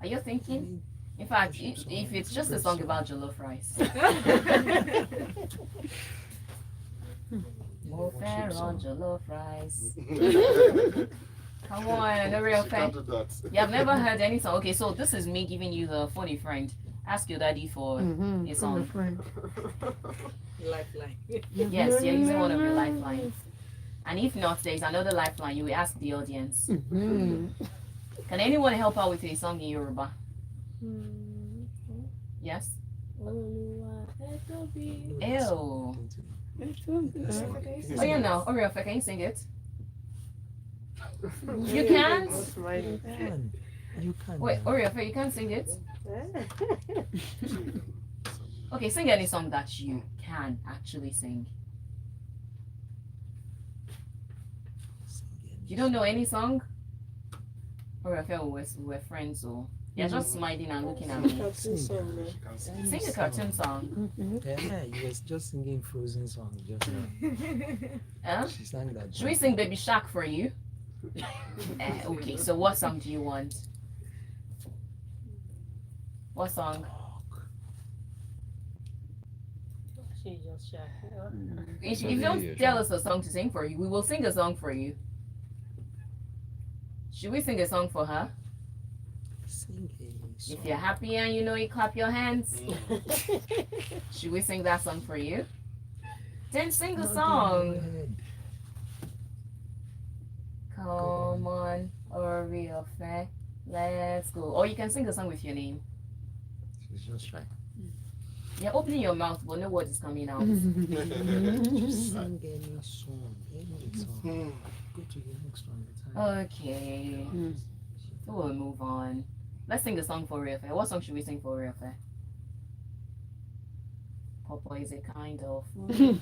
Are you thinking? In fact, if it's just a song about jollof rice. Mo fẹ́ràn jollof rice. Come on, Oriofe. You have never heard any song. Okay, so this is me giving you the funny friend. Ask your daddy for a song. Lifeline. Yes, you're using one of your lifelines. And if not, there's another lifeline. You will ask the audience. Can anyone help out with a song in Yoruba? Yes? Olúwa ẹ tóbi. Ew. Oh, yeah, no. Oriofe, can you sing it? You can't? You can. Wait, Oriofe, you can't sing it? Okay, sing any song that you can actually sing. You don't know any song? Oriofe, we're friends, so you're just smiling and looking at me. Sing a cartoon song. Yeah, you was just singing Frozen song just now. Huh? She sang that. Should we sing Baby Shark for you? Okay, so what song do you want? What song? If you don't tell us a song to sing for you, we will sing a song for you. Should we sing a song for her? Sing a song. If you're happy and you know it, clap your hands. Should we sing that song for you? Then sing a song. Come on, Oriofe, let's go. Or you can sing a song with your name. She's just trying. You're opening your mouth, but no word is coming out. Just sing any song. Any song. Go to your next one. Okay. So we'll move on. Let's sing a song for Oriofe. What song should we sing for Oriofe? Papa is a kind of food.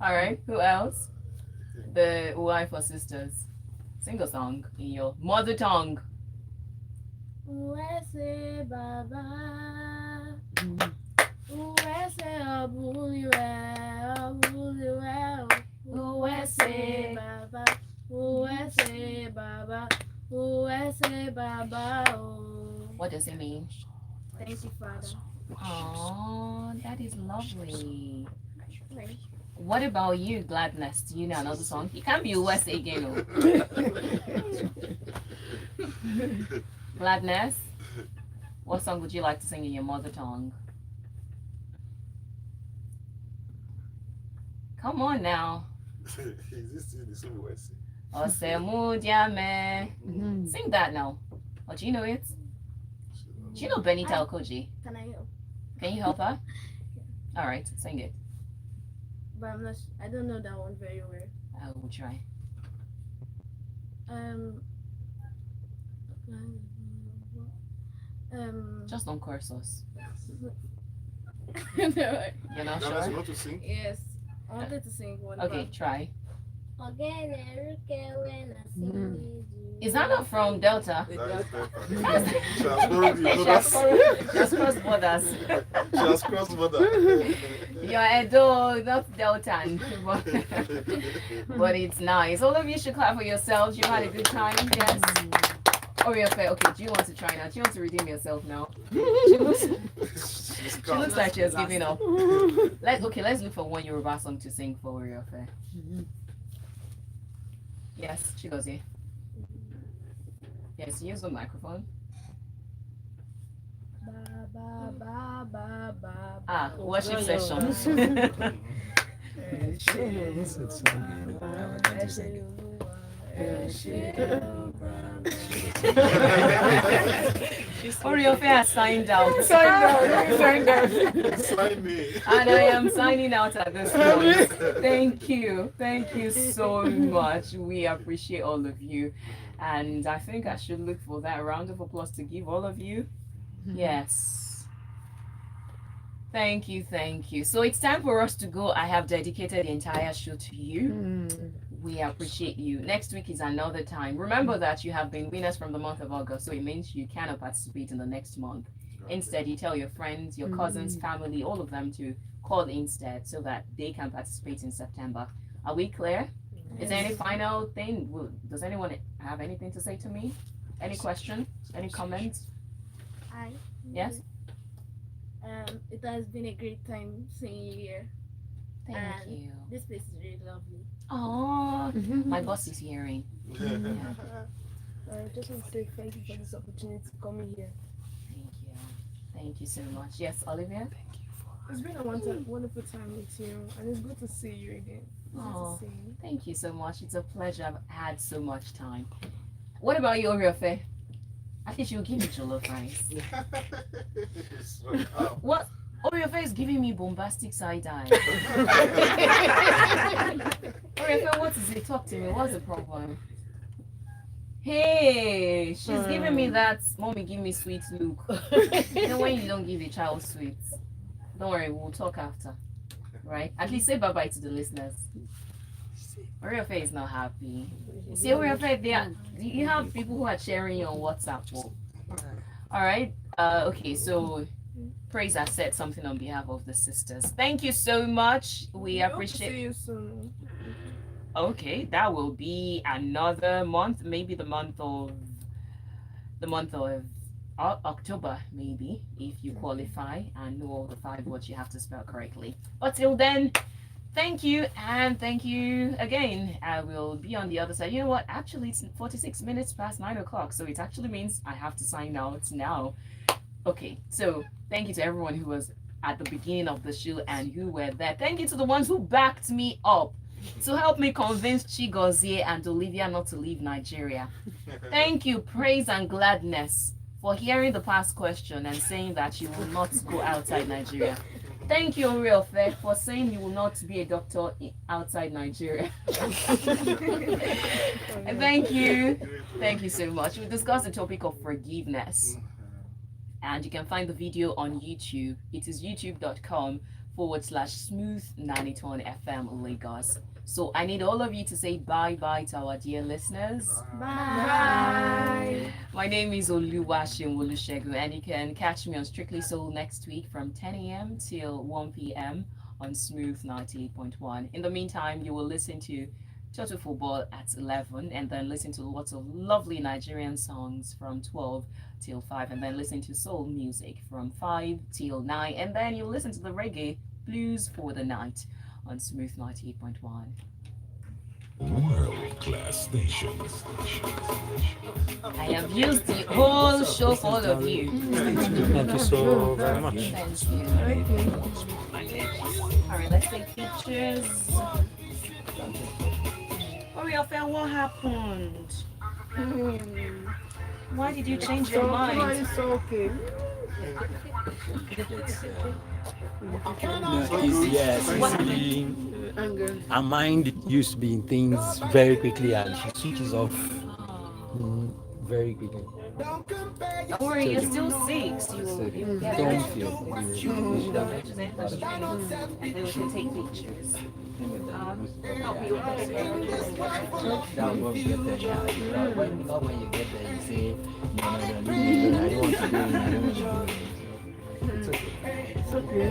Alright, who else? The wife or sisters. Sing a song in your mother tongue. Uwese baba, uwese obuliwe, uwese baba, uwese baba, uwese baba. Oh. What does it mean? Thank you, Father. Oh, that is lovely. What about you, Gladness? Do you know another song? You can't be USA again. Oh. Gladness, what song would you like to sing in your mother tongue? Come on now. Osemudiame. Sing that now. Oh, do you know it? Do you know Benita Okoji? Can I help? Can you help her? All right, sing it. But I'm not. I don't know that one very well. I will try. Just don't curse us. You're not sure? Want to sing? Yes, I wanted to sing one. Okay, try. Mm. Is that not from Delta? Just cross borders. Just cross border. You're Edo, not Delta. But it's nice. All of you should clap for yourselves. You had a good time. Yes. Oriofe, okay, do you want to try now? Do you want to redeem yourself now? She looks like she has given up. Let's look for one Yoruba song to sing for Oriofe. Yes, she goes here. Yes, use the microphone. Worship session. Oriofe has signed out. Sign me. And I am signing out at this point. Thank you so much. We appreciate all of you. And I think I should look for that round of applause to give all of you. Yes. Thank you. So it's time for us to go. I have dedicated the entire show to you. We appreciate you. Next week is another time. Remember that you have been winners from the month of August, so it means you cannot participate in the next month. Instead, you tell your friends, your cousins, family, all of them to call instead so that they can participate in September. Are we clear? Is there any final thing? Does anyone have anything to say to me? Any question? Any comments? Yes? It has been a great time seeing you here. Thank you. This place is really lovely. Oh, my boss is hearing. I just want to say thank you for this opportunity to come in here. Thank you so much. Yes, Olivia? It's been a wonderful time with you, and it's good to see you again. Oh, thank you so much. It's a pleasure. I've had so much time. What about you, Oriofe? I think she'll give me jollof rice. What? Oriofe is giving me bombastic side eye. Oriofe, what is it? Talk to me. What's the problem? Hey, she's giving me that mommy give me sweet look. You know when you don't give a child sweets. Don't worry, we'll talk after. Right? At least say bye-bye to the listeners. Oriofe is not happy. See, Oriofe, you have people who are sharing you on WhatsApp. Alright? Okay, so Praise has said something on behalf of the sisters. Thank you so much. We appreciate. See you soon. Okay, that will be another month, maybe the month of October, maybe, if you qualify and know all the 5 words you have to spell correctly. But till then, thank you, and thank you again. I will be on the other side. You know what? Actually, it's 46 minutes past 9 o'clock, so it actually means I have to sign out now. Okay, so thank you to everyone who was at the beginning of the show and who were there. Thank you to the ones who backed me up to help me convince Chigozie and Olivia not to leave Nigeria. Thank you, Praise and Gladness, for hearing the past question and saying that you will not go outside Nigeria. Thank you, Oriofe, for saying you will not be a doctor outside Nigeria. And thank you so much. We discussed the topic of forgiveness. And you can find the video on YouTube. It is youtube.com/smooth91FM Lagos. So I need all of you to say bye-bye to our dear listeners. Bye. My name is Oluwaseun Olusegun, and you can catch me on Strictly Soul next week from 10 a.m. till 1 p.m. on Smooth 98.1. In the meantime, you will listen to Total Football at 11, and then listen to lots of lovely Nigerian songs from 12 till 5, and then listen to soul music from 5 till 9, and then you'll listen to the reggae blues for the night on Smooth 98.1. World-class station. I have used the whole show for all of you. Thank you so very much. Thank you. Alright, let's take pictures. Oriofe, what happened? Why did you change your mind? It's okay. Her mind used to be in things very quickly, and she switches off very quickly. Don't worry, you're still 6. You will get Don't it. feel. And then we can take pictures. Help you with this. That will get there. When you get there, you say, no, I don't want to go in. It's okay. It's okay.